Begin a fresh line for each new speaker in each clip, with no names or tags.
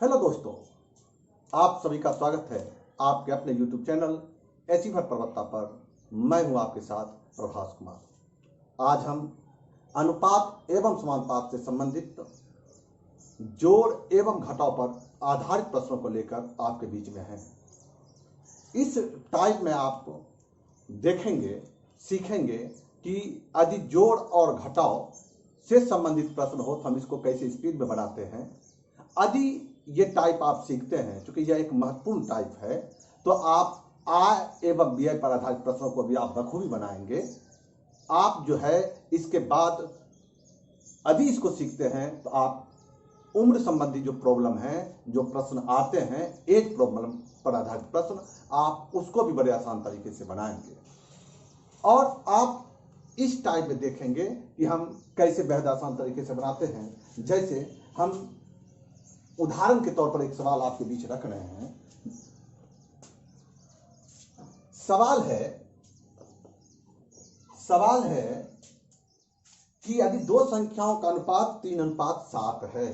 Hello दोस्तों, आप सभी का स्वागत है आपके अपने YouTube चैनल ऐसी भर पर्वता पर। मैं हूं आपके साथ प्रभास कुमार। आज हम अनुपात एवं समानुपात से संबंधित जोड़ एवं घटाव पर आधारित प्रश्नों को लेकर आपके बीच में हैं। इस टाइप में आप देखेंगे, सीखेंगे कि यदि जोड़ और घटाव से संबंधित प्रश्न हो तो हम इसको कैसे स्पीड में बनाते हैं। यदि ये टाइप आप सीखते हैं, क्योंकि यह एक महत्वपूर्ण टाइप है, तो आप आय एवं व्यय पर आधारित प्रश्नों को भी आप बखूबी बनाएंगे। आप जो है इसके बाद यदि इसको सीखते हैं तो आप उम्र संबंधी जो प्रॉब्लम है, जो प्रश्न आते हैं एज प्रॉब्लम पर आधारित प्रश्न, आप उसको भी बड़े आसान तरीके से बनाएंगे। और आप इस टाइप में देखेंगे कि हम कैसे बेहद आसान तरीके से बनाते हैं। जैसे हम उदाहरण के तौर पर एक सवाल आपके बीच रख रहे हैं। सवाल है कि यदि दो संख्याओं का अनुपात 3:7 है,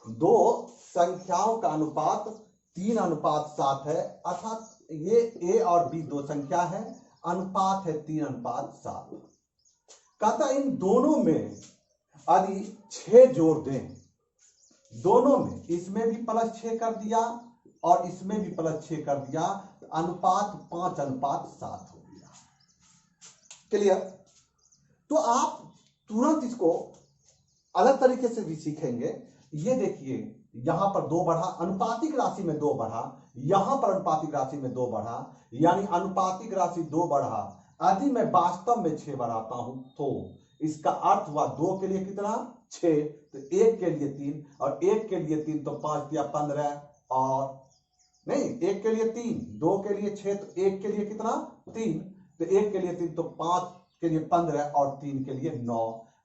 दो संख्याओं का अनुपात 3:7 है, अर्थात ये ए और बी दो संख्या है, अनुपात है 3:7। कहता इन दोनों में यदि 6 जोड़ दें, दोनों में इसमें भी +6 कर दिया और इसमें भी +6 कर दिया, तो अनुपात 5:7 हो गया। क्लियर? तो आप तुरंत इसको अलग तरीके से भी सीखेंगे। ये देखिए, यहां पर 2 बढ़ा, अनुपातिक राशि में 2 बढ़ा, यहां पर अनुपातिक राशि में 2 बढ़ा, यानी अनुपातिक राशि 2 बढ़ा। यदि मैं वास्तव में 6 बढ़ाता हूं तो इसका अर्थ हुआ 2 के लिए कितना 6, तो 1 के लिए 3 और 1 के लिए 3 तो 5 या 15, और नहीं 1 के लिए 3, 2 के लिए 6 तो 1 के लिए कितना 3, तो 1 के लिए 3 तो 5 के लिए 15 और 3 के लिए 9।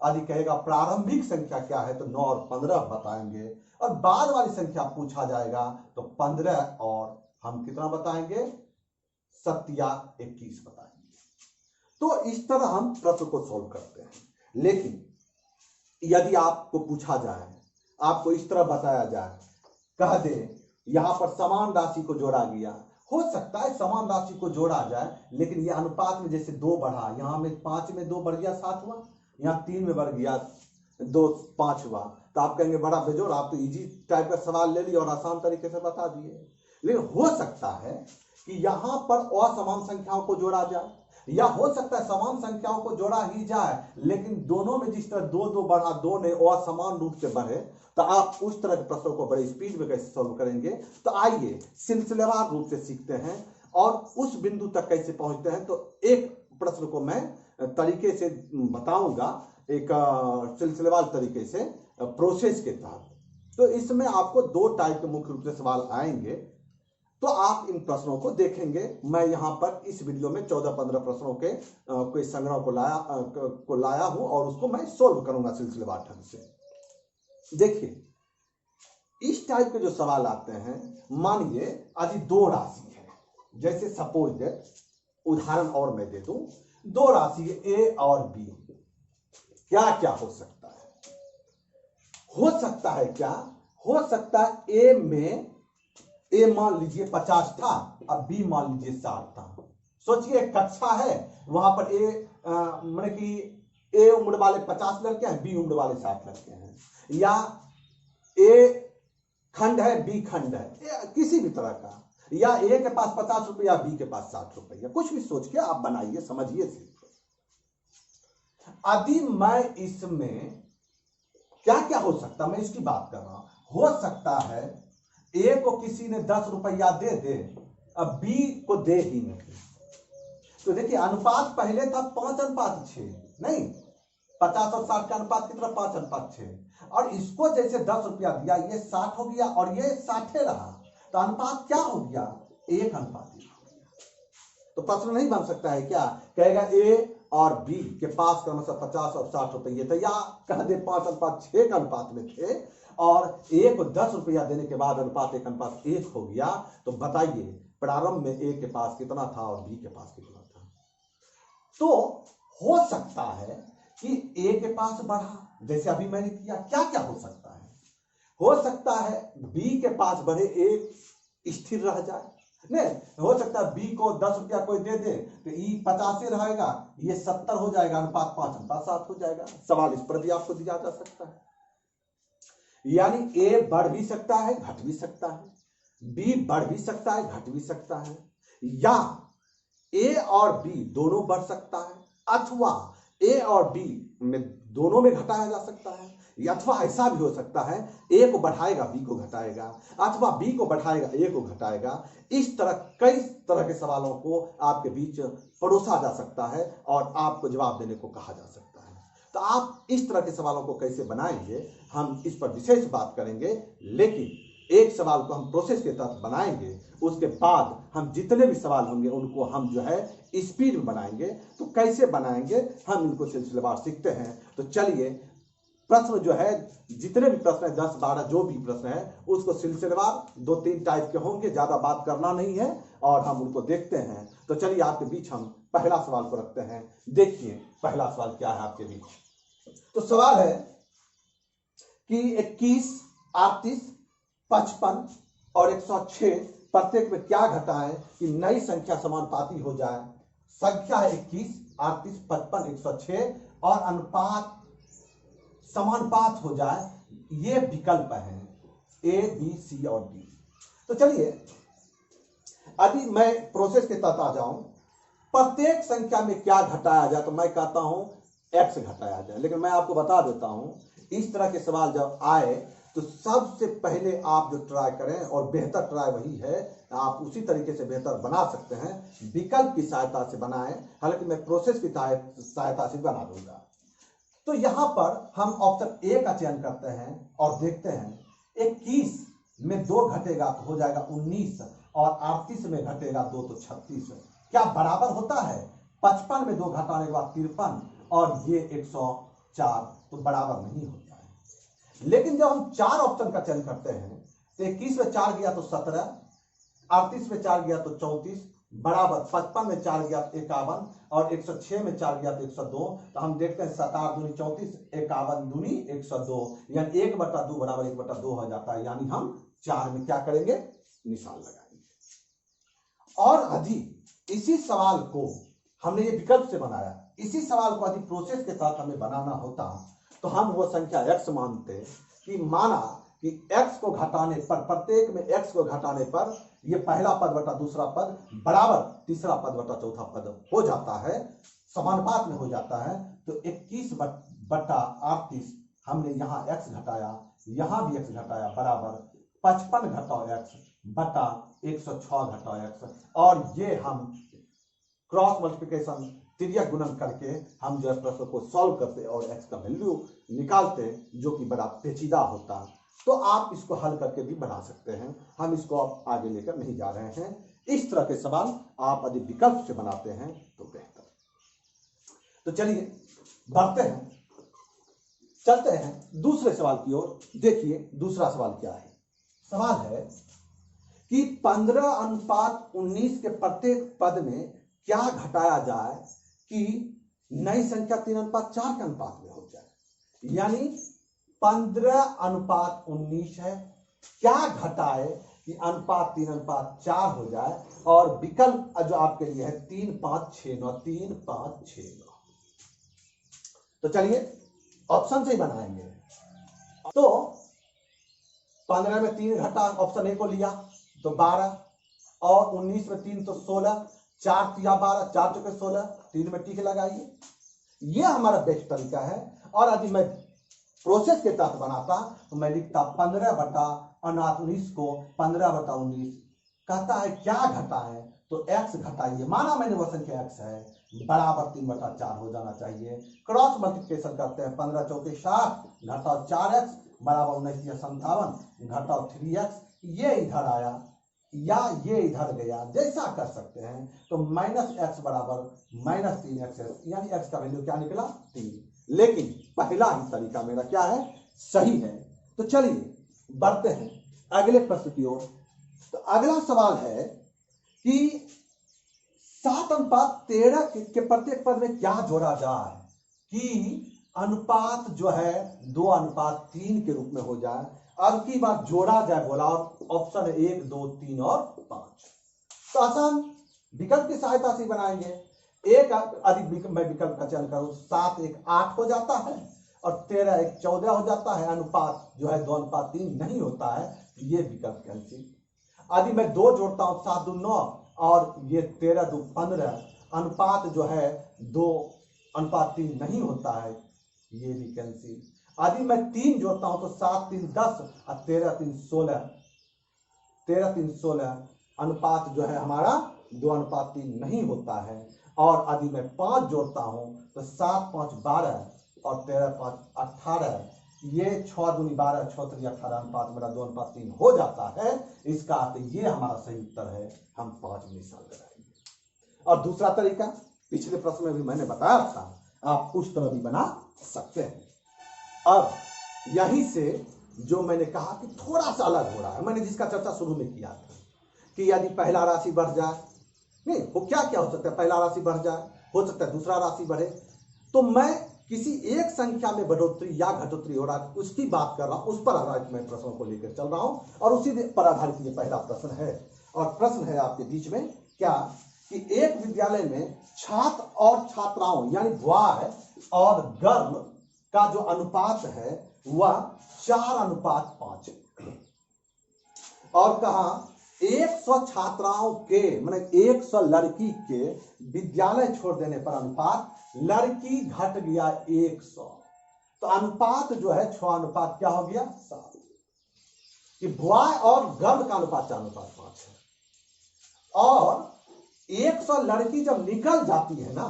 यदि कहेगा प्रारंभिक संख्या क्या है तो 9 और 15 बताएंगे, और बाद वाली संख्या पूछा जाएगा तो 15 और हम कितना बताएंगे 7 या 21 बताएंगे। तो इस तरह हम प्रश्न को सोल्व करते हैं। लेकिन यदि आपको पूछा जाए, आपको इस तरह बताया जाए, कह दे यहां पर समान राशि को जोड़ा गया, हो सकता है समान राशि को जोड़ा जाए, लेकिन ये अनुपात में जैसे 2 बढ़ा, यहां में 5 में 2 बढ़ गया 7 हुआ, यहां 3 में बढ़ गया 2 5 हुआ, तो आप कहेंगे बड़ा बेजोड़, आप तो इजी टाइप का सवाल ले लिए और आसान तरीके से बता दिए। लेकिन हो सकता है कि यहां पर असमान संख्याओं को जोड़ा जाए, या हो सकता है समान संख्याओं को जोड़ा ही जाए, लेकिन दोनों में जिस तरह 2 2 बढ़ा, 2 ने असमान रूप से बढ़े, तो आप उस तरह के प्रश्नों को बड़े स्पीड में कैसे सॉल्व करेंगे। तो आइए सिलसिलेवार रूप से सीखते हैं और उस बिंदु तक कैसे पहुंचते हैं। तो एक प्रश्न को मैं तरीके से बताऊंगा, एक सिलसिलेवार तरीके से प्रोसेस के तहत। तो इसमें आपको 2 टाइप के मुख्य रूप से सवाल आएंगे, तो आप इन प्रश्नों को देखेंगे। मैं यहां पर इस वीडियो में 14-15 प्रश्नों के कोई संग्रह को लाया हूं और उसको मैं सोल्व करूंगा सिलसिलेवार ढंग से। देखिए, इस टाइप के जो सवाल आते हैं, मानिए यदि 2 राशि है, जैसे सपोज दैट, उदाहरण और मैं दे दूं, 2 राशि है ए और बी। क्या क्या हो सकता है? हो सकता है क्या? हो सकता है ए में, ए मान लीजिए 50 था, अब बी मान लीजिए 60 था। सोचिए कक्षा है, वहां पर माने कि ए उम्र वाले 50 लड़के हैं, बी उम्र वाले 60 लड़के हैं, या ए खंड है, बी खंड है, किसी भी तरह का, या ए के पास 50 रुपया, बी के पास 60 रुपया, कुछ भी सोच के आप बनाइए, समझिए सिर्फ। यदि मैं इसमें क्या क्या हो सकता, मैं इसकी बात कर रहा हूं। हो सकता है ए को किसी ने 10 रुपया दे दे, अब बी को दे ही नहीं। तो देखिए अनुपात पहले था 5:6, नहीं 50 और 60 का अनुपात कितना 5:6, और इसको जैसे 10 रुपया दिया, ये 60 हो गया और ये 60 रहा, तो अनुपात क्या हो गया 1:1। तो प्रश्न नहीं बन सकता है क्या? कहेगा ए और बी के पास क्रमशः 50 और 60 रुपये थे, या कह दे 5:6 का अनुपात में थे, और ए को 10 रुपया देने के बाद अनुपात 1:1 हो गया। तो बताइए प्रारंभ में ए के पास कितना था और बी के पास कितना था? तो हो सकता है कि ए के पास बढ़ा, जैसे अभी मैंने किया। क्या क्या हो सकता है? हो सकता है बी के पास बढ़े ए स्थिर रह जाए, नहीं हो सकता है बी को 10 रुपया कोई दे दे तो ई 50 रहेगा, ये 70 हो जाएगा, अनुपात 5:7 हो जाएगा। सवाल इस पर भी आपको दिया जा सकता है। यानी ए बढ़ भी सकता है घट भी सकता है, बी बढ़ भी सकता है घट भी सकता है, या ए और बी दोनों बढ़ सकता है, अथवा ए और बी में दोनों में घटाया जा सकता है, अथवा ऐसा भी हो सकता है ए को बढ़ाएगा बी को घटाएगा, अथवा बी को बढ़ाएगा ए को घटाएगा। इस तरह कई तरह के सवालों को आपके बीच परोसा जा सकता है और आपको जवाब देने को कहा जा सकता है। तो आप इस तरह के सवालों को कैसे बनाएंगे, हम इस पर विशेष बात करेंगे, लेकिन एक सवाल को हम प्रोसेस के तहत बनाएंगे, उसके बाद हम जितने भी सवाल होंगे उनको हम जो है स्पीड में बनाएंगे। तो कैसे बनाएंगे हम इनको सिलसिलेवार सीखते हैं। तो चलिए प्रश्न जो है, जितने भी प्रश्न है 10-12 जो भी प्रश्न है उसको सिलसिलेवार 2-3 टाइप के होंगे, ज्यादा बात करना नहीं है और हम उनको देखते हैं। तो चलिए आपके बीच हम पहला सवाल को रखते हैं। देखिए पहला सवाल क्या है आपके बीच। तो सवाल है कि 21, 38, 55 और 106 प्रत्येक में क्या घटाएं कि नई संख्या समानुपाती हो जाए। संख्या है 21, 38, 55, 106 और अनुपात समानुपात हो जाए। ये विकल्प हैं ए, बी, सी और डी। तो चलिए अभी मैं प्रोसेस के तहत आ जाऊं। प्रत्येक संख्या में क्या घटाया जाए, तो मैं कहता हूं एक्स घटाया जाए। लेकिन मैं आपको बता देता हूं, इस तरह के सवाल जब आए तो सबसे पहले आप जो ट्राई करें, और बेहतर ट्राई वही है, आप उसी तरीके से बेहतर बना सकते हैं, विकल्प की सहायता से बनाएं। हालांकि मैं प्रोसेस की सहायता से बना दूंगा। तो यहां पर हम ऑप्शन ए का चयन करते हैं और देखते हैं 21 में 2 घटेगा तो हो जाएगा 19 और 38 में घटेगा 2 तो 36। क्या बराबर होता है? 55 में 2 घटाने के बाद 53 और ये 104, तो बराबर नहीं होता है। लेकिन जब हम 4 ऑप्शन का चयन करते हैं तो 21 में 4 गया तो 17, 38 में 4 गया तो 34 बराबर 55 में 4 गया तो 51 और 106 में 4 गया तो 102। तो हम देखते हैं 7 दूनी 34, 51 दूनी 102, यानी 1/2 बराबर 1/2 हो जाता है। यानी हम 4 में क्या करेंगे, निशान लगाएंगे। और यदि इसी सवाल को हमने ये विकल्प से बनाया, इसी सवाल को यदि प्रोसेस के साथ हमें बनाना होता तो हम वो संख्या x मानते कि माना कि x को घटाने पर, प्रत्येक में x को घटाने पर ये पहला पद बटा दूसरा पद बराबर तीसरा पद बटा चौथा पद हो जाता है, समानुपात में हो जाता है। तो 21 बटा 38 हमने यहाँ x घटाया, यहाँ भी x घटाया, बराबर 55 घटाओ x बटा 106 घटाओ x। और ये हम क्रॉस मल्टीप्लिकेशन, तिर्यक गुणन करके हम जो है प्रश्न को सॉल्व करते और x का वैल्यू निकालते, जो कि बड़ा पेचीदा होता। तो आप इसको हल करके भी बना सकते हैं, हम इसको आप आगे लेकर नहीं जा रहे हैं। इस तरह के सवाल आप यदि विकल्प से बनाते हैं तो बेहतर। तो चलिए बढ़ते हैं, चलते हैं दूसरे सवाल की ओर। देखिए दूसरा सवाल क्या है। सवाल है कि 15:19 के प्रत्येक पद में क्या घटाया जाए कि नई संख्या 3:4 के अनुपात में हो जाए। यानी 15:19 है, क्या घटाए कि अनुपात 3:4 हो जाए। और विकल्प जो आपके लिए है 3, 5, 6, 9, 3, 5, 6, 9। तो चलिए ऑप्शन से ही बनाएंगे। तो 15 में 3 घटा, ऑप्शन ए को लिया तो 12, और 19 में 3 तो 16, 4 तिया 12, 4 चौके 16, 3 में टिक लगाइए। ये हमारा बेस्ट तरीका है। और यदि मैं प्रोसेस के तहत बनाता तो मैं लिखता 15/19 को 15/19। कहता है क्या घटाएं, तो x घटाइए। माना मैंने वो संख्या x है, बराबर 3/4 हो जाना चाहिए। क्रॉस मल्टीप्लिकेशन करते हैं, 15 चौके 60 घटाओ 4x बराबर 19 57 घटाओ 3x। ये इधर आया या ये इधर गया, जैसा कर सकते हैं। तो -x बराबर -3x, यानी x का वैल्यू क्या निकला 3। लेकिन पहला ही तरीका मेरा क्या है, सही है। तो चलिए बढ़ते हैं अगले प्रश्न की ओर। तो अगला सवाल है कि 7:13 के प्रत्येक पद में क्या जोड़ा जाए कि अनुपात जो है 2:3 के रूप में हो जाए। अब की बात जोड़ा जाए बोला, और ऑप्शन 1 2 3 और 5। तो आसान विकल्प की सहायता से बनाएंगे। एक अधिक मैं विकल्प का चयन करूं, 7 1 8 हो जाता है और 13 1 14 हो जाता है। अनुपात जो है 2:3 नहीं होता है, ये विकल्प कैंसिल। यदि मैं 2 जोड़ता हूं, 7 2 9 और ये 13 2 15, अनुपात जो है 2:3 नहीं होता है, ये भी कैंसिल। यदि मैं 3 जोड़ता हूं तो 7 3 10 और 13 3 16, 13 3 16, अनुपात जो है हमारा 2:3 नहीं होता है। और यदि मैं 5 जोड़ता हूं तो 7 5 12 और 13 5 18, ये 6 दूनी 12 6 3 18, अनुपात मेरा 2:3 हो जाता है। इसका अर्थ ये हमारा सही उत्तर है, हम 5 निशान लगाएंगे। और दूसरा तरीका पिछले प्रश्न में भी मैंने बताया था, आप उस तरह भी बना सकते हैं। अब यहीं से जो मैंने कहा कि थोड़ा सा अलग हो रहा है, मैंने जिसका चर्चा शुरू में किया था कि यदि पहला राशि बढ़ जाए, नहीं वो क्या क्या हो सकता है, पहला राशि बढ़ जाए, हो सकता है दूसरा राशि बढ़े, तो मैं किसी एक संख्या में बढ़ोतरी या घटोतरी हो रहा है उसकी बात कर रहा हूं, उस पर आधारित मैं प्रश्नों को लेकर चल रहा हूं और उसी पर आधारित ये पहला प्रश्न है। और प्रश्न है आपके बीच में क्या कि एक विद्यालय में छात्र और छात्राओं यानी बॉय और गर्ल का जो अनुपात है वह 4:5 और कहा 100 छात्राओं के मतलब 100 लड़की के विद्यालय छोड़ देने पर अनुपात लड़की घट गया 100, तो अनुपात जो है 6 क्या हो गया 7, कि बॉय और गर्ल का अनुपात 4:5 है। और 100 लड़की जब निकल जाती है ना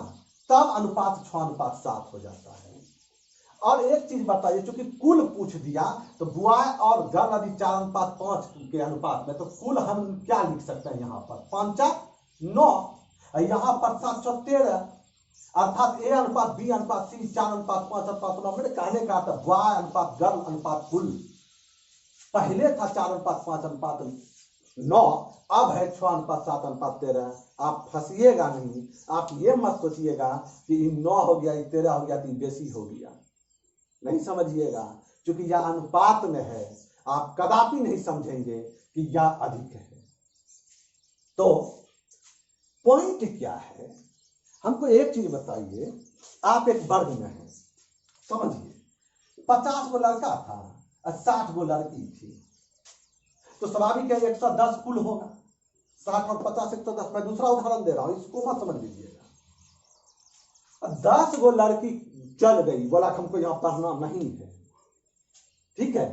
तब अनुपात 6:7 हो जाता है। और एक चीज बताइए, चूंकि कुल पूछ दिया तो बॉय और गर्ल यदि 4:5 के अनुपात में, तो कुल हम क्या लिख सकते हैं, यहाँ पर 5 9, यहाँ पर 713, अर्थात A अनुपात B अनुपात C 4:5 मेरे कहने का था बॉय अनुपात गर्ल अनुपात कुल पहले था 4:5 अब है 6:7 आप फंसिएगा नहीं, आप ये मत सोचिएगा कि 9 हो गया 13 हो गया 3 बेसी हो गया, नहीं समझिएगा, क्योंकि यह अनुपात में है, आप कदापि नहीं समझेंगे कि यह अधिक है। तो पॉइंट क्या है, हमको एक चीज बताइए, आप एक वर्ग में हैं, समझिए 50 गो लड़का था और 60 गो लड़की थी, तो स्वाभाविक है 110 कुल होगा, 60 और 50 110। मैं दूसरा उदाहरण दे रहा हूं, इसको मत समझ लीजिएगा। 10 गो लड़की चल गई, बोला हमको यहां पढ़ना नहीं है, ठीक है,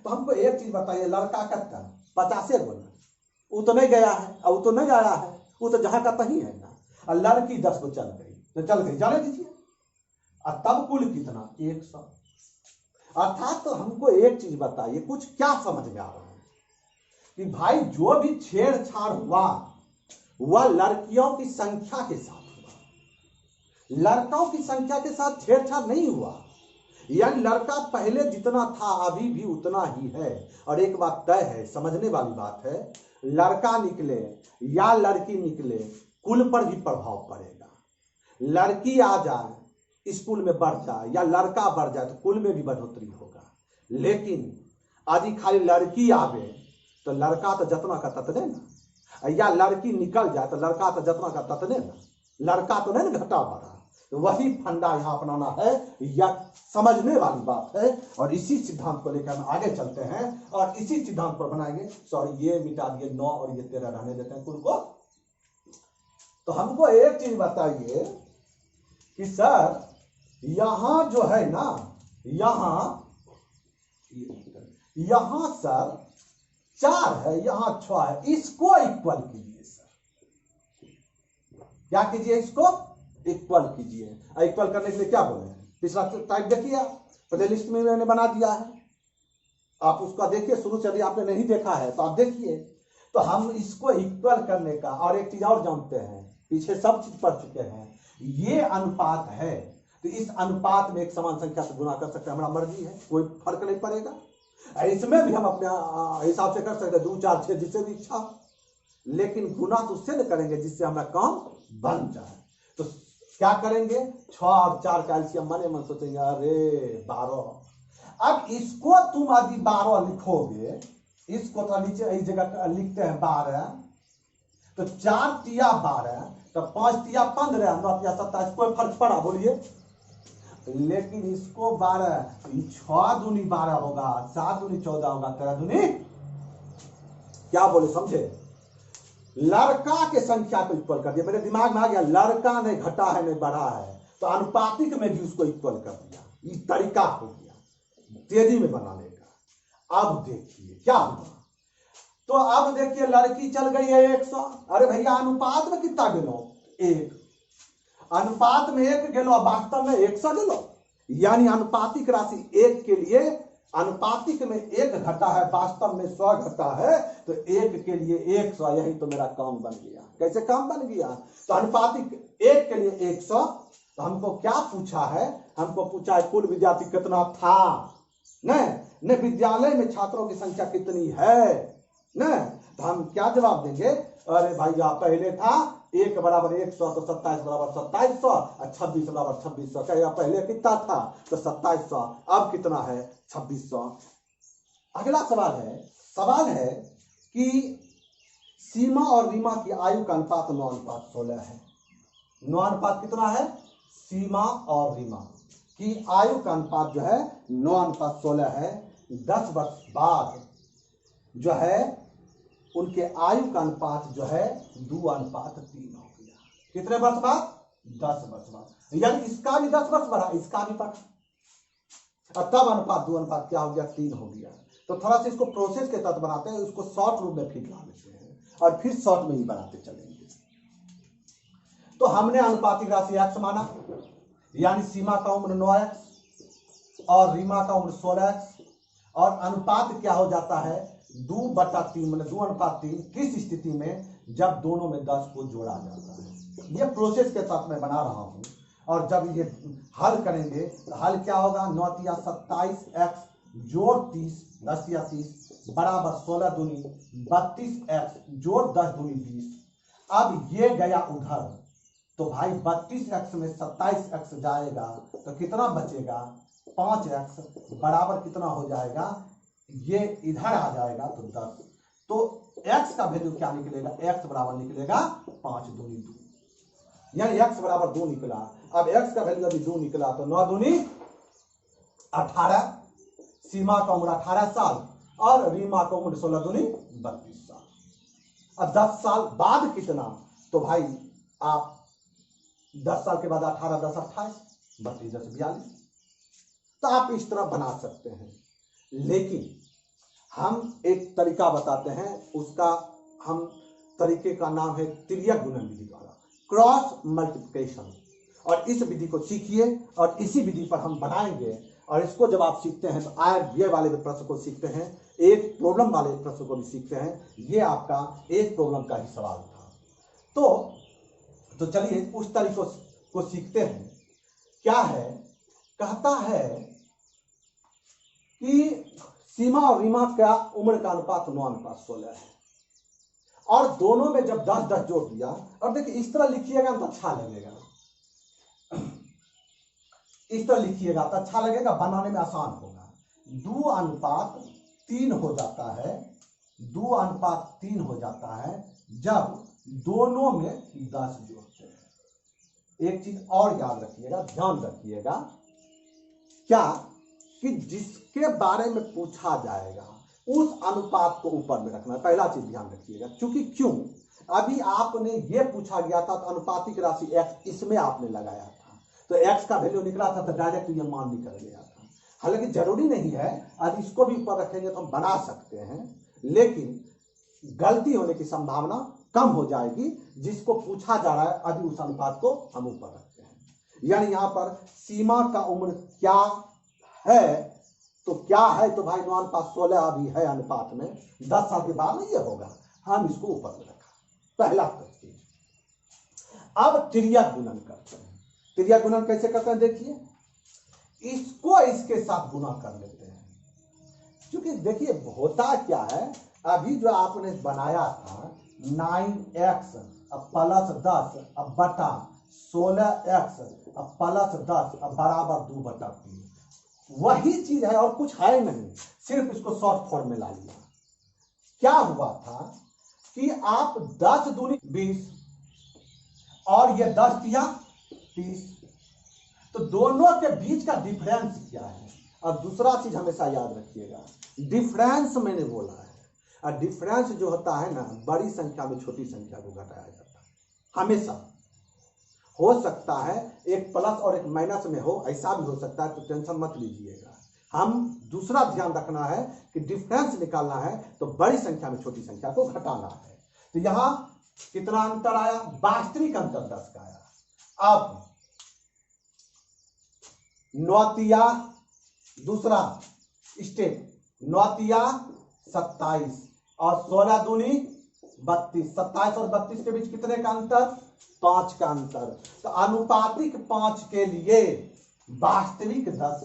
तो हमको एक चीज बताइए, लड़का कितना 50 गो, वो तो नहीं गया है, अब वो तो नहीं आया है, वो तो जहां का तही है ना, और लड़की 10 गो चल गई, तो चल गई जाने दीजिए, और तब कुल कितना 100। अर्थात तो हमको एक चीज बताइए, कुछ क्या समझ में आ रहा है कि भाई जो भी छेड़छाड़ हुआ वह लड़कियों की संख्या के साथ हुआ, लड़कों की संख्या के साथ छेड़छाड़ नहीं हुआ। यानी लड़का पहले जितना था अभी भी उतना ही है। और एक बात तय है, समझने वाली बात है, लड़का निकले या लड़की निकले कुल पर भी प्रभाव पड़ेगा। लड़की आ जाए स्कूल में बढ़ जाए या लड़का बढ़ जाए तो कुल में भी बढ़ोतरी होगा, लेकिन यदि खाली लड़की आवे तो लड़का तो जतना का ततने ना, या लड़की निकल जाए तो लड़का तो जतना का ततने ना, लड़का तो नहीं घटा बढ़ा। तो वही फंडा यहां अपनाना है, यह समझने वाली बात है। और इसी सिद्धांत को लेकर हम आगे चलते हैं और इसी सिद्धांत पर बनाएंगे। सॉरी, ये मिटा दिए 9 और ये 13 रहने देते हैं कुल को। तो हमको एक चीज बताइए कि सर यहां जो है ना, यहां सर 4 है, यहां 6 है, इसको इक्वल कीजिए सर। क्या कीजिए, इसको इक्वल कीजिए। इक्वल करने के लिए क्या बोले हैं, पिछला टाइप देखिए, प्ले लिस्ट में मैंने बना दिया है, आप उसका देखिए शुरू से। यदि आपने नहीं देखा है तो आप देखिए। तो हम इसको इक्वल करने का, और एक चीज और जानते हैं, पीछे सब चीज पढ़ चुके हैं, ये अनुपात है तो इस अनुपात में एक समान संख्या से गुना कर सकते हैं, हमारा मर्जी है, कोई फर्क नहीं पड़ेगा। इसमें भी हम अपने हिसाब से कर सकते हैं 2 4 6 जिससे भी इच्छा, लेकिन गुना तो उससे न करेंगे जिससे हमारा काम बन जाए। तो क्या करेंगे, 6 और 4 का एलसीएम मने मन सोचेंगे अरे 12। अब इसको तुम यदि 12 लिखोगे, इसको तो नीचे इस जगह लिखते हैं 12, तो 4 तिया 12, तो 5 तिया 15, 9 तिया 27, कोई फर्क पड़ा बोलिए? लेकिन इसको 12, 6 दूनी 12 होगा, 7 दूनी 14 होगा, 13 दूनी क्या बोले समझे? लड़का के संख्या को इक्वल कर दिया। मेरे दिमाग में आ गया, लड़का नहीं घटा है नहीं बढ़ा है, तो अनुपातिक में भी उसको इक्वल कर दिया। ये तरीका हो गया तेजी में बनाने का। अब देखिए क्या हुआ, तो अब देखिए लड़की चल गई है 100। अरे भैया अनुपात में कितना गिनो? 1। अनुपात में 1 गेलो, वास्तव में 100 गेलो। यानी अनुपातिक राशि 1 के लिए अनुपातिक में 1 घटा है, वास्तव में 100 घटा है, तो 1 के लिए 100। यही तो मेरा काम बन गया। कैसे काम बन गया? तो अनुपातिक 1 के लिए 100। तो हमको क्या पूछा है? हमको पूछा है कुल विद्यार्थी कितना था, न विद्यालय में छात्रों की संख्या कितनी है, न? तो हम क्या जवाब देंगे? अरे भैया पहले था 1 बराबर 100, तो 27 बराबर 2700, और 26 बराबर 2600। क्या पहले कितना था? तो 2700। अब कितना है? 2600। अगला सवाल है कि सीमा और रीमा की आयु का अनुपात 9:16 है। 9 कितना है? सीमा और रीमा की आयु का अनुपात जो है 9:16 है। 10 वर्ष बाद जो है उनके आयु का अनुपात जो है 2:3 हो गया। कितने वर्ष बाद? 10 वर्ष बाद। यानी इसका भी 10 वर्ष बढ़ा, इसका भी बढ़ा, और तब अनुपात 2 क्या हो गया? 3 हो गया। तो थोड़ा सा इसको प्रोसेस के तहत बनाते हैं, उसको शॉर्ट रूप में फिर ला लेते हैं और फिर शॉर्ट में ही बनाते चलेंगे। तो हमने अनुपातिक राशि x माना, यानी सीमा का उम्र 9x और रीमा का उम्र 16x, और अनुपात क्या हो जाता है? 2/3, मतलब 2:3। किस स्थिति में? जब दोनों में 10 को जोड़ा जाता है। ये प्रोसेस के साथ मैं बना रहा हूं, और जब ये हल करेंगे तो हल क्या होगा? 9 तिया 27x जोड़ 30, 10 तिया 30 बराबर 16 दूनी 32x जोड़ 10 दूनी 20। अब ये गया उधर, तो भाई 32x में 27x जाएगा तो कितना बचेगा? 5x बराबर कितना हो जाएगा? ये इधर आ जाएगा तो 10। तो x का वैल्यू क्या निकलेगा? x बराबर निकलेगा 5 दूनी 2, यानी x बराबर 2 निकला। अब x का वैल्यू अभी 2 निकला, तो 9 दूनी 18। सीमा का उम्र 18 साल और रीमा का उम्र 16 दूनी 32 साल। अब 10 साल बाद कितना? तो भाई आप 10 साल के बाद 18 10 28, 32 10 42। तो आप इस तरह बना सकते हैं, लेकिन हम एक तरीका बताते हैं, उसका हम तरीके का नाम है तिर्यक गुणन विधि द्वारा, क्रॉस मल्टीप्लिकेशन। और इस विधि को सीखिए और इसी विधि पर हम बनाएंगे। और इसको जब आप सीखते हैं तो ये वाले प्रश्न को सीखते हैं, एक प्रॉब्लम वाले प्रश्न को भी सीखते हैं। ये आपका एक प्रॉब्लम का ही सवाल था। तो चलिए उस तरीके को सीखते हैं। क्या है? कहता है कि सीमा और रीमा का उम्र का अनुपात 9:16 है, और दोनों में जब 10-10 जोड़ दिया, और देखिए इस तरह लिखिएगा तो अच्छा लगेगा, इस तरह लिखिएगा तो अच्छा लगेगा, बनाने में आसान होगा। 2:3 हो जाता है, 2:3 हो जाता है जब दोनों में 10 जोड़ते हैं। एक चीज और याद रखिएगा, ध्यान रखिएगा, क्या कि जिसके बारे में पूछा जाएगा उस अनुपात को ऊपर में रखना है। पहला चीज ध्यान रखिएगा, क्योंकि क्यों? अभी आपने ये पूछा गया था तो अनुपातिक राशि x इसमें आपने लगाया था, तो x का वैल्यू निकला था, तो डायरेक्ट ये मान निकल गया था। हालांकि जरूरी नहीं है, आज इसको भी ऊपर रखेंगे तो हम बना सकते हैं, लेकिन गलती होने की संभावना कम हो जाएगी। जिसको पूछा जा रहा है अभी उस अनुपात को हम ऊपर रखते हैं। यानी यहां पर सीमा का उम्र क्या है, तो क्या है? तो भाई 9:16 अभी है अनुपात में, 10 साल के बाद में ये होगा, हम इसको ऊपर में रखा। पहला चीज। अब तिर्यक गुणन करते हैं। तिर्यक गुणन कैसे करते हैं? देखिए, इसको इसके साथ गुना कर लेते हैं, क्योंकि देखिए होता क्या है, अभी जो आपने बनाया था 9x प्लस 10 बटा 16x प्लस 10 बराबर 2/3, वही चीज है और कुछ है नहीं, सिर्फ इसको शॉर्ट फॉर्म में ला लिया। क्या हुआ था कि आप 10 दूनी 20 और ये 10 दिया 30, तो दोनों के बीच का डिफरेंस क्या है। और दूसरा चीज हमेशा याद रखिएगा, डिफरेंस मैंने बोला है, और डिफरेंस जो होता है ना, बड़ी संख्या में छोटी संख्या को घटाया जाता है हमेशा। हो सकता है एक प्लस और एक माइनस में हो, ऐसा भी हो सकता है, तो टेंशन मत लीजिएगा। हम दूसरा ध्यान रखना है कि डिफरेंस निकालना है तो बड़ी संख्या में छोटी संख्या को घटाना है। तो यहां कितना अंतर आया, वास्तविक अंतर 10 का आया। अब 9 दूसरा स्टेप, 9 27 और 16 दूनी 32, 27 और 32 के बीच कितने का अंतर, 5 का अंतर। तो अनुपातिक 5 के लिए वास्तविक 10,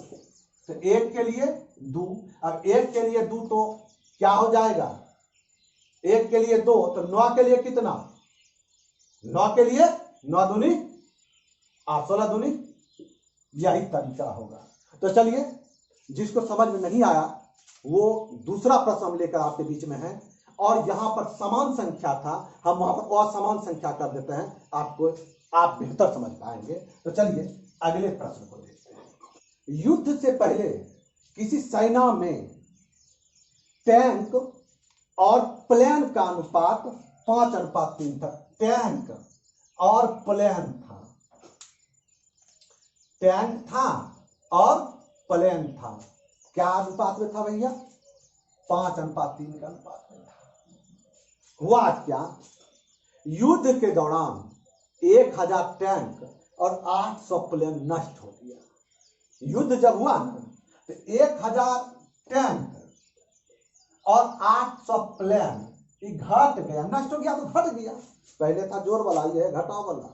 तो 1 के लिए 2, अब 1 के लिए 2 तो क्या हो जाएगा, 1 के लिए 2, तो 9 के लिए कितना, 9 के लिए 9 दूनी 16 दूनी, यही तरीका होगा। तो चलिए, जिसको समझ में नहीं आया वो दूसरा प्रश्न हम लेकर आपके बीच में है, और यहां पर समान संख्या था, हम वहां पर असमान संख्या कर देते हैं, आपको आप बेहतर समझ पाएंगे। तो चलिए अगले प्रश्न को देखते हैं। युद्ध से पहले किसी सेना में टैंक और प्लेन का अनुपात 5:3 था। टैंक और प्लेन था, टैंक था और प्लेन था, क्या अनुपात में था भैया, 5:3 का अनुपात में था। हुआ क्या, युद्ध के दौरान 1000 टैंक और 800 प्लेन नष्ट हो गया। युद्ध जब हुआ ना, तो 1000 टैंक और 800 प्लेन ये घट गया, नष्ट हो गया तो घट गया, पहले था जोर वाला, ये है घटाव वाला,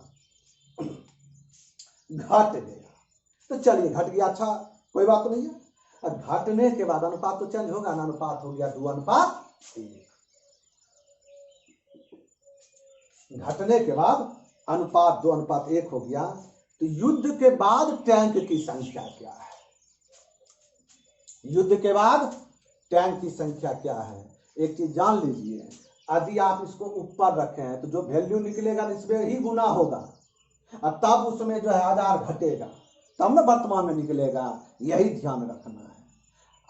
घट गया। तो चलिए घट गया, अच्छा कोई बात नहीं है। घटने के बाद अनुपात तो चेंज होगा ना, अनुपात हो गया 2:1। घटने के बाद अनुपात 2:1 हो गया। तो युद्ध के बाद टैंक की संख्या क्या है, युद्ध के बाद टैंक की संख्या क्या है, एक चीज जान लीजिए, यदि आप इसको ऊपर रखे हैं तो जो वैल्यू निकलेगा इसमें ही गुना होगा, और तब उसमें जो है 1000 घटेगा, तब ना वर्तमान में निकलेगा, यही ध्यान रखना है।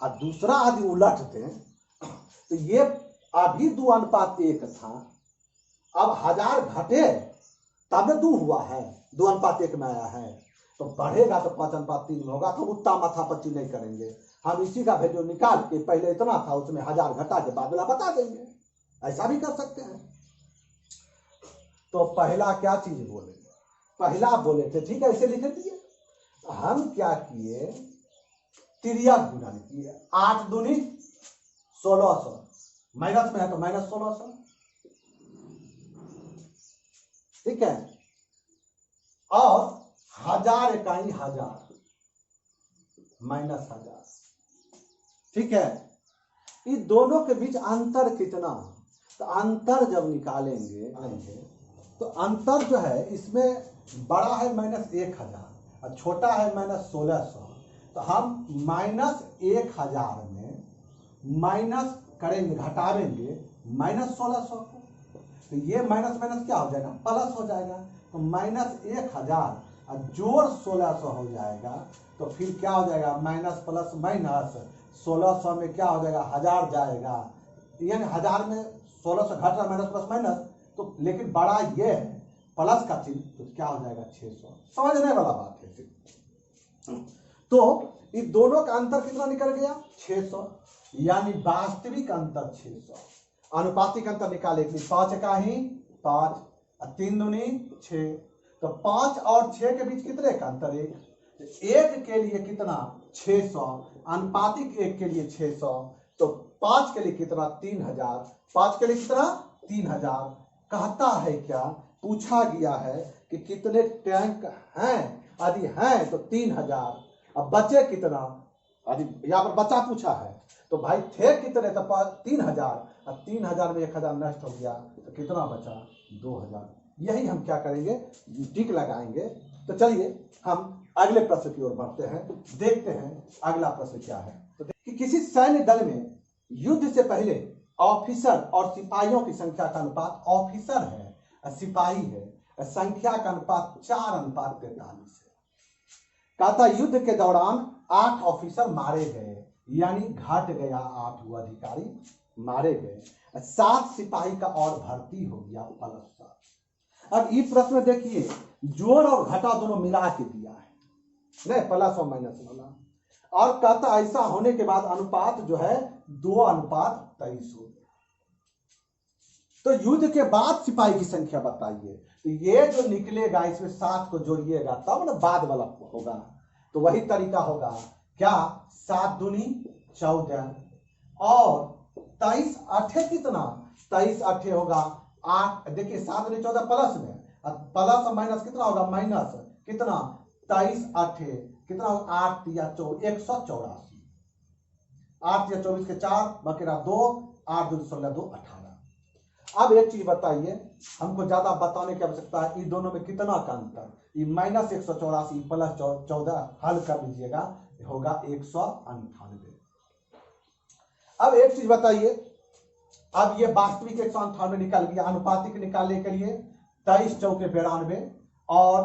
और दूसरा यदि उलट दें तो ये अभी 2:1 था, अब 1000 घटे तब 2 हुआ है, 2:1 में आया है, तो बढ़ेगा तो 5:3 में होगा। तो उतना माथापच्ची नहीं करेंगे, हम इसी का वैल्यू निकाल के पहले इतना था उसमें 1000 घटा के बाद वाला बता देंगे, ऐसा भी कर सकते हैं। तो पहला क्या चीज बोले, पहला बोले थे, ठीक है इसे लिख दिए। हम क्या किए, तिर्यक गुणन किए, 8 दूनी 1600, माइनस में है तो माइनस 1600, ठीक है, और 1000 इकाई 1000 माइनस 1000, ठीक है। इन दोनों के बीच अंतर कितना, तो अंतर जब निकालेंगे तो अंतर जो है इसमें बड़ा है -1000 और छोटा है -1600, तो हम -1000 में माइनस करेंगे, घटावेंगे -1600 को, तो ये माइनस माइनस क्या हो जाएगा, प्लस हो जाएगा। तो -1000 और जोड़ 1600 हो जाएगा, तो फिर क्या हो जाएगा, माइनस प्लस माइनस 1600 में क्या हो जाएगा, 1000 जाएगा, यानी 1000 में 1600 घट रहा, माइनस प्लस माइनस, तो लेकिन बड़ा ये है प्लस का चिन्ह, तो क्या हो जाएगा 600, समझने वाला बात है फिर। तो इन दोनों का अंतर कितना निकल गया, 600, यानी वास्तविक अंतर 600। अनुपातिक अंतर निकाले के लिए 5 का ही 5 और 3 दूनी 6, तो 5 और 6 के बीच कितने का अंतर, 1, एक के लिए कितना 600, अनुपातिक 1 के लिए 600, तो 5 के लिए कितना 3000, 5 के लिए कितना 3000। कहता है क्या, पूछा गया है कि कितने टैंक हैं, यदि हैं तो 3000, अब बचे कितना, यदि यहाँ पर बचा पूछा है, तो भाई थे कितने, तो 3000, अब 3000 में 1000 नष्ट हो गया, तो कितना बचा 2000। यही हम क्या करेंगे, टिक लगाएंगे तो चलिए हम अगले प्रश्न की ओर बढ़ते हैं, देखते हैं अगला प्रश्न क्या है। तो कि किसी सैन्य दल में युद्ध से पहले ऑफिसर और सिपाहियों की संख्या का अनुपात, ऑफिसर है सिपाही है, संख्या का अनुपात 4:43 है। कहता युद्ध के दौरान 8 ऑफिसर मारे गए, यानी घट गया 8 वो अधिकारी मारे गए, 7 सिपाही का और भर्ती हो गया +7। अब इस प्रश्न में देखिए जोड़ और घटा दोनों मिला के दिया है, नहीं प्लस और माइनस वाला, और कहता ऐसा होने के बाद अनुपात जो है 2:23 हो गया। तो युद्ध के बाद सिपाही की संख्या बताइए, तो ये जो निकलेगा इसमें 7 को जोड़िएगा तब ना बाद वाला होगा। तो वही तरीका होगा क्या, 7 दूनी 14 और 23 8 कितना, 23 8 होगा 8। देखिए 7 दूनी 14 प्लस में, प्लस और माइनस कितना होगा, माइनस कितना 23 8 कितना होगा 8 या 184, 8 या 24 के 4 बकेरा 2, 8 2 16 2 18। अब एक चीज बताइए, हमको ज्यादा बताने की आवश्यकता है, इन दोनों में कितना का अंतर, ये -184 प्लस 14 हल कर लीजिएगा होगा 198। अब एक चीज बताइए, अब ये वास्तविक 198 निकल गया, अनुपातिक निकालने के लिए 23 चौके 92 और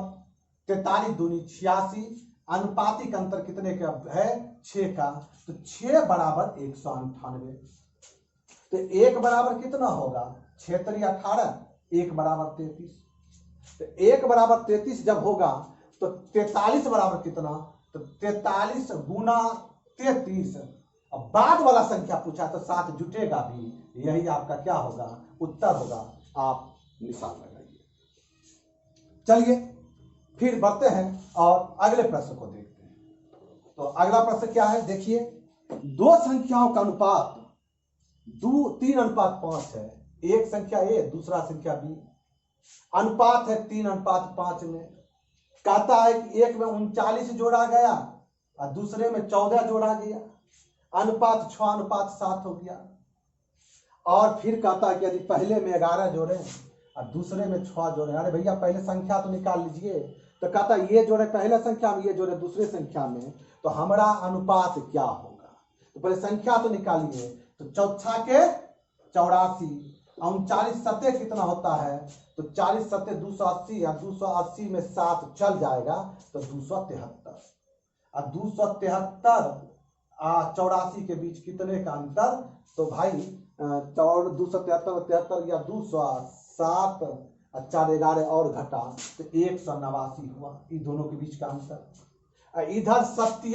43 दूनी 86, अनुपातिक अंतर कितने का है 6 का, तो 6 बराबर 198। तो 1 बराबर कितना होगा 6 3 18, 1 बराबर 33। तो 1 बराबर 33 जब होगा तो 43 बराबर कितना, तो 43 गुना 33। अब बाद वाला संख्या पूछा तो 7 जुटेगा भी, यही आपका क्या होगा उत्तर होगा, आप निशान लगाइए। चलिए फिर बढ़ते हैं और अगले प्रश्न को देखते हैं। तो अगला प्रश्न क्या है, देखिए दो संख्याओं का अनुपात 3:5 है, एक संख्या ए दूसरा संख्या बी, अनुपात है 3:5 में। कहता है कि एक में 39 जोड़ा गया और दूसरे में 14 जोड़ा गया, अनुपात 6:7 हो गया। और फिर कहता है कि यदि पहले में 11 जोड़े और दूसरे में 6 जोड़े, अरे भैया पहले संख्या तो निकाल लीजिए। तो कहता है ये जोड़े पहले संख्या में, ये जोड़े दूसरे संख्या में, तो हमारा अनुपात क्या होगा। तो पहले संख्या तो निकालिए, तो 4 के 84, 39 सत्ते कितना होता है, तो 40 सत्ते 280 या 280 में 7 चल जाएगा तो 273। और 273 84 के बीच कितने का अंतर, तो भाई 273 या 207 और 4 11 और घटा तो 189 हुआ, इन दोनों के बीच का अंतर। इधर 7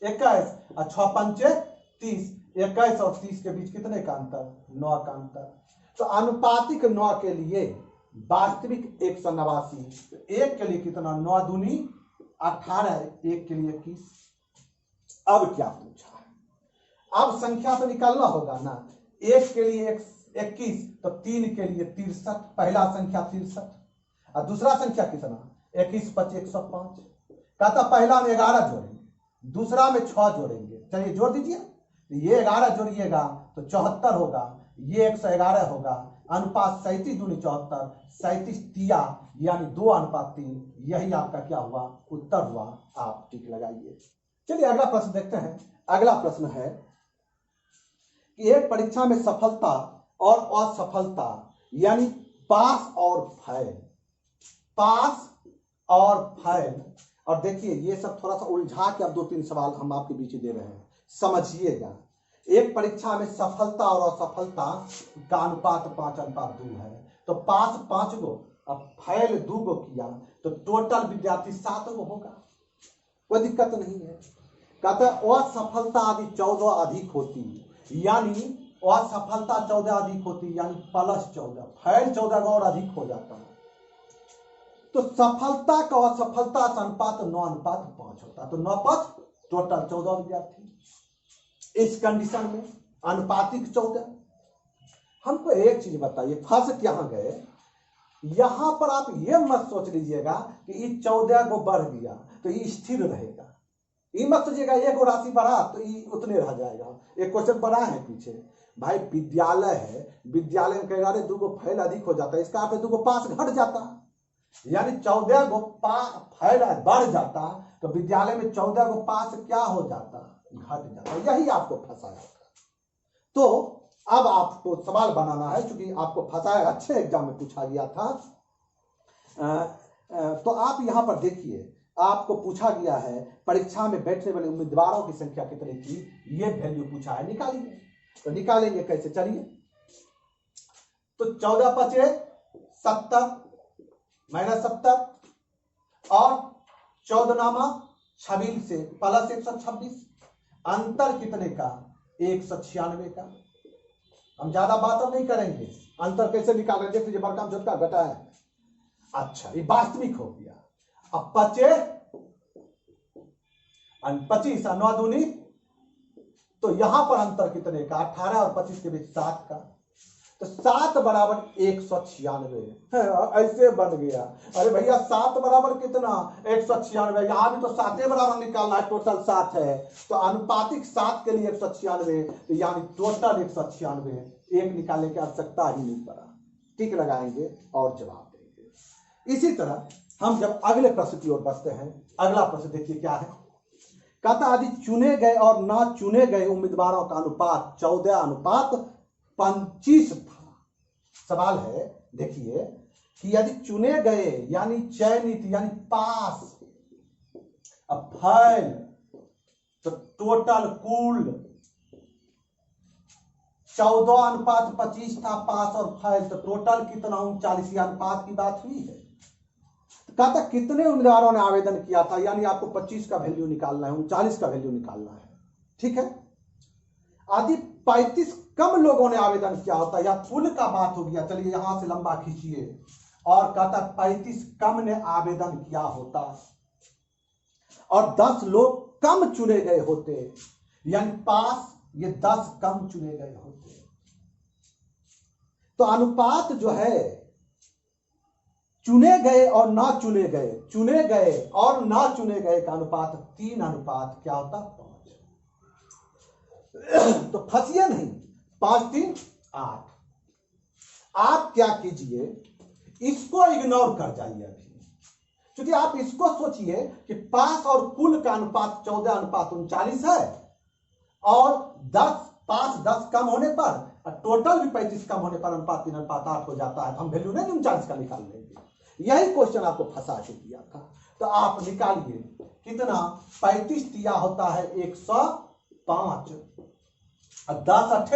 21 और 6 पंचे 30, 21 और 30 के बीच कितने का अंतर, 9 का अंतर। तो अनुपातिक 9 के लिए वास्तविक 189, तो एक के लिए कितना 9 दूनी 18, एक के लिए 21। अब क्या पूछा है, अब संख्या तो निकालना होगा ना, एक के लिए 21 तो 3 के लिए 63, पहला संख्या 63 और दूसरा संख्या कितना 21 25 105। कहता पहला में 11 जोड़ेंगे, दूसरा में 6 जोड़ेंगे, चलिए जोड़ दीजिए। ये 11 जोड़िएगा तो 74 होगा, ये 111 होगा, अनुपात 37 दूनी 74, 37 तिया यानी 2:3, यही आपका क्या हुआ उत्तर हुआ, आप टिक लगाइए। चलिए अगला प्रश्न देखते हैं। अगला प्रश्न है कि एक परीक्षा में सफलता और असफलता यानी पास और फेल, पास और फेल। और देखिए ये सब थोड़ा सा उलझा के अब 2-3 सवाल हम आपके बीच दे रहे हैं, समझिएगा। एक परीक्षा में सफलता और असफलता का अनुपात 5:2 है, तो पास 5 गो अब फेल 2 गो किया तो टोटल विद्यार्थी 7 गो होगा, कोई दिक्कत नहीं है। कहते हैं असफलता आदि 14 अधिक होती, यानी असफलता 14 अधिक होती यानी +14, फेल 14 गो और अधिक हो जाता है। तो सफलता का असफलता का अनुपात 9:5 होता है, तो 9:5 टोटल 14 विद्यार्थी। इस कंडीशन में अनुपातिक 14। हमको एक चीज बताइए, फंस यहाँ गए, यहां पर आप ये मत सोच लीजिएगा कि ये 14 को बढ़ गया तो ये स्थिर रहेगा, ये मत सोचिएगा एक राशि बढ़ा तो ये उतने रह जाएगा। एक क्वेश्चन पढ़ा है पीछे, भाई विद्यालय है, विद्यालय में कहेगा 2 गो फेल अधिक हो जाता है, इसका अर्थ 2 गो पास घट जाता, यानी 14 गो फैल बढ़ जाता तो विद्यालय में 14 गो पास क्या हो जाता, घट जाता। यही आपको फंसाया था। तो अब आपको सवाल बनाना है, क्योंकि आपको फंसाया, अच्छे एग्जाम में पूछा गया था। तो आप यहां पर देखिए, आपको पूछा गया है परीक्षा में बैठने वाले उम्मीदवारों की संख्या कितनी थी, ये वैल्यू पूछा है, निकालिए। तो निकालेंगे कैसे, चलिए। तो 14 पचे 70 माइनस 70 और 14 नामा 26 से प्लस 126, अंतर कितने का, 196 का। हम ज्यादा बात अब नहीं करेंगे, अंतर कैसे निकाल रहे हैं, बड़का छोटका घटा है। अच्छा, ये वास्तविक हो गया। अब 25 9 दूनी, तो यहां पर अंतर कितने का, 18 और 25 के बीच 7 का। तो 7 बराबर 196, ऐसे बन गया। अरे भैया 7 बराबर कितना, 196, यहां भी तो 7 बराबर निकालना है, टोटल 7 है। तो अनुपातिक 7 के लिए 196, तो यानी टोटल 196, एक निकालने की आवश्यकता ही नहीं पड़ा। टिक लगाएंगे और जवाब देंगे। इसी तरह हम जब अगले प्रश्न की ओर बढ़ते हैं, अगला प्रश्न देखिए क्या है। कहता यदि चुने गए और ना चुने गए उम्मीदवारों का अनुपात 14:25 था। सवाल है, देखिए कि यदि चुने गए यानी चयनित यानी पास, अब फैल तो टोटल कुल 14:25 था पास और फैल, तो टोटल कितना 39 अनुपात की बात हुई है। कहता कितने उम्मीदवारों ने आवेदन किया था, यानी आपको 25 का वैल्यू निकालना है, 39 का वैल्यू निकालना है। ठीक है, यदि 35 कम लोगों ने आवेदन किया होता, या कुल का बात हो गया, चलिए यहां से लंबा खींचिए, और कहता 35 कम ने आवेदन किया होता और 10 लोग कम चुने गए होते, यानी पास ये 10 कम चुने गए होते, तो अनुपात जो है चुने गए और ना चुने गए, चुने गए और ना चुने गए का अनुपात 3 अनुपात क्या होता, 5। तो फंसिए नहीं, 5 3 8। आप क्या कीजिए, इसको इग्नोर कर जाइए अभी, क्योंकि आप इसको सोचिए कि पास और कुल का अनुपात 14:39 है, और 10 कम होने पर, टोटल भी 35 कम होने पर अनुपात 3:8 हो जाता है। तो हम वैल्यू नहीं 39 का निकाल लेंगे। यही क्वेश्चन आपको फंसा के दिया था। तो आप निकालिए कितना, 35 दिया होता है 105, 10 8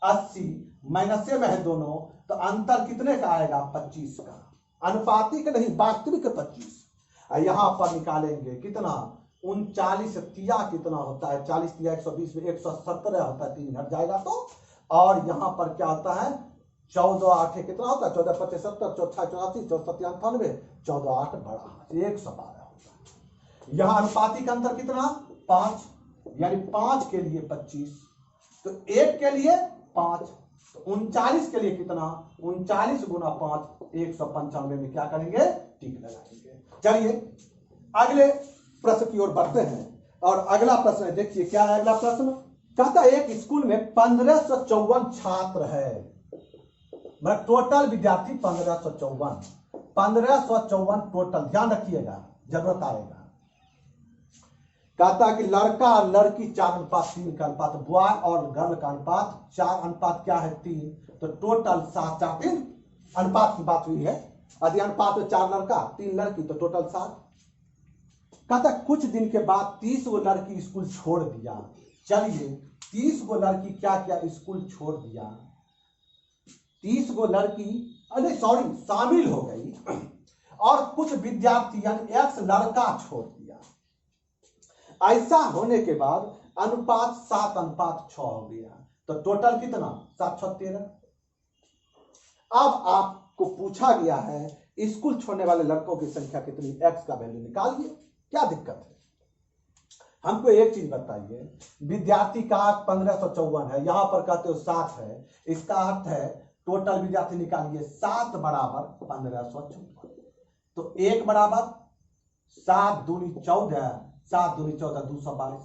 80, माइनस में है दोनों, तो अंतर कितने का आएगा, 25 का। अनुपातिक नहीं, वास्तविक 25। यहां पर निकालेंगे कितना, 39 तिया कितना होता है, 40 तिया 120 में 117 होता है, 3 घट जाएगा तो। और यहां पर क्या होता है, 14 8 कितना होता है, 14 25 70, 4 84, 4 7 98, 14 8 बड़ा 112 होता है। यहां अनुपातिक अंतर कितना, 5, यानी 5 के लिए 25, तो 1 के लिए 5, तो 39 के लिए कितना, 39 गुना 5 195 में क्या करेंगे, टिक लगाएंगे। चलिए अगले प्रश्न की ओर बढ़ते हैं, और अगला प्रश्न देखिए क्या है। अगला प्रश्न कहता है एक स्कूल में 1554 छात्र है, मतलब टोटल विद्यार्थी 1554 टोटल, ध्यान रखिएगा जरूरत आएगा। कहता कि लड़का और लड़की 4:3 का अनुपात, बॉय और गर्ल का अनुपात 4 अनुपात क्या है 3, तो टोटल 7 4 3 अनुपात की बात हुई है। यदि अनुपात में 4 लड़का 3 लड़की तो टोटल 7। कहता कुछ दिन के बाद 30 गो लड़की स्कूल छोड़ दिया। चलिए 30 गो लड़की क्या क्या स्कूल छोड़ दिया, 30 गो लड़की अरे सॉरी शामिल हो गई, और कुछ विद्यार्थी यानी एक्स लड़का छोड़ दिया। ऐसा होने के बाद अनुपात 7:6 हो गया, तो टोटल कितना 7 6 13। अब आपको पूछा गया है स्कूल छोड़ने वाले लड़कों की संख्या कितनी, एक्स का वैल्यू निकालिए, क्या दिक्कत है। हमको एक चीज बताइए, विद्यार्थी का 1554 है, यहां पर कहते हो 7 है, इसका अर्थ है टोटल विद्यार्थी निकालिए, 7 बराबर 1554, तो 1 बराबर 7 दूनी 14, 7 दूनी 14 222,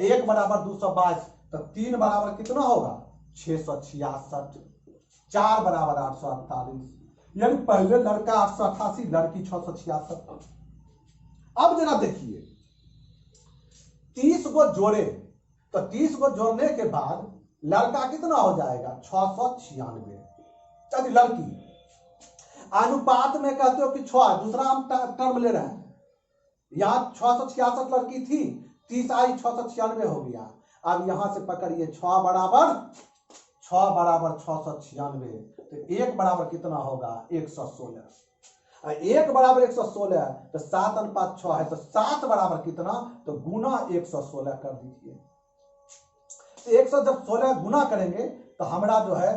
1 बराबर 222, तो 3 बराबर कितना होगा 666, 4 बराबर 848, यानी पहले लड़का 888, लड़की 666। अब जरा देखिए 30 को जोड़े तो 30 को जोड़ने के बाद लड़का कितना हो जाएगा 696। चलिए लड़की अनुपात में कहते हो कि 6, दूसरा हम टर्म ले रहे हैं। यहां 666 लड़की थी, 30 आई 696 हो गया। अब यहां से पकड़िए 6 बराबर 696, तो 1 बराबर कितना होगा 116। 1 बराबर 116 तो 7 अनुपात 6 है, तो 7 बराबर कितना, तो गुना 116 कर दीजिए। तो 116 गुना करेंगे तो हमारा जो है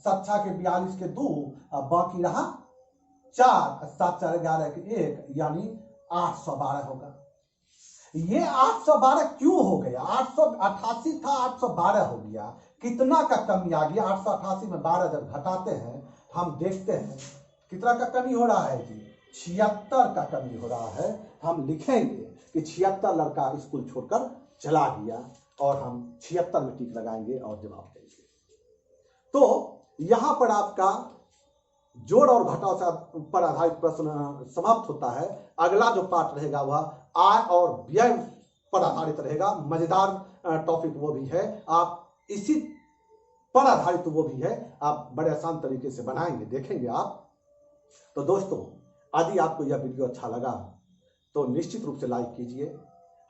7 के 42 के 2, बाकी रहा 4, 7 4 11 के 1, यानी 812 होगा। ये 812 क्यों हो गया? 888 था 812 हो गया, कितना का कमी आ गया? 888 में 12 जब घटाते हैं हम देखते हैं कितना का कमी हो रहा है जी, 76 का कमी हो रहा है। हम लिखेंगे कि 76 लड़का स्कूल छोड़कर चला गया, और हम 76 में टिक लगाएंगे और जवाब देंगे। तो यहां पर आपका जोड़ और घटाव पर आधारित प्रश्न समाप्त होता है। अगला जो पार्ट रहेगा वह आय और व्यय पर आधारित रहेगा। मजेदार टॉपिक वो भी है, आप इसी पर आधारित वो भी है, आप बड़े आसान तरीके से बनाएंगे, देखेंगे आप। तो दोस्तों, यदि आपको यह वीडियो अच्छा लगा तो निश्चित रूप से लाइक कीजिए,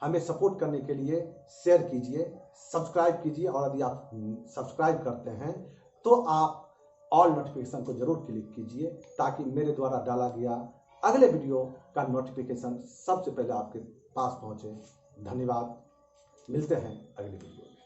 हमें सपोर्ट करने के लिए शेयर कीजिए, सब्सक्राइब कीजिए, और यदि आप सब्सक्राइब करते हैं तो आप ऑल नोटिफिकेशन को जरूर क्लिक कीजिए, ताकि मेरे द्वारा डाला गया अगले वीडियो का नोटिफिकेशन सबसे पहले आपके पास पहुंचे। धन्यवाद, मिलते हैं अगले वीडियो में।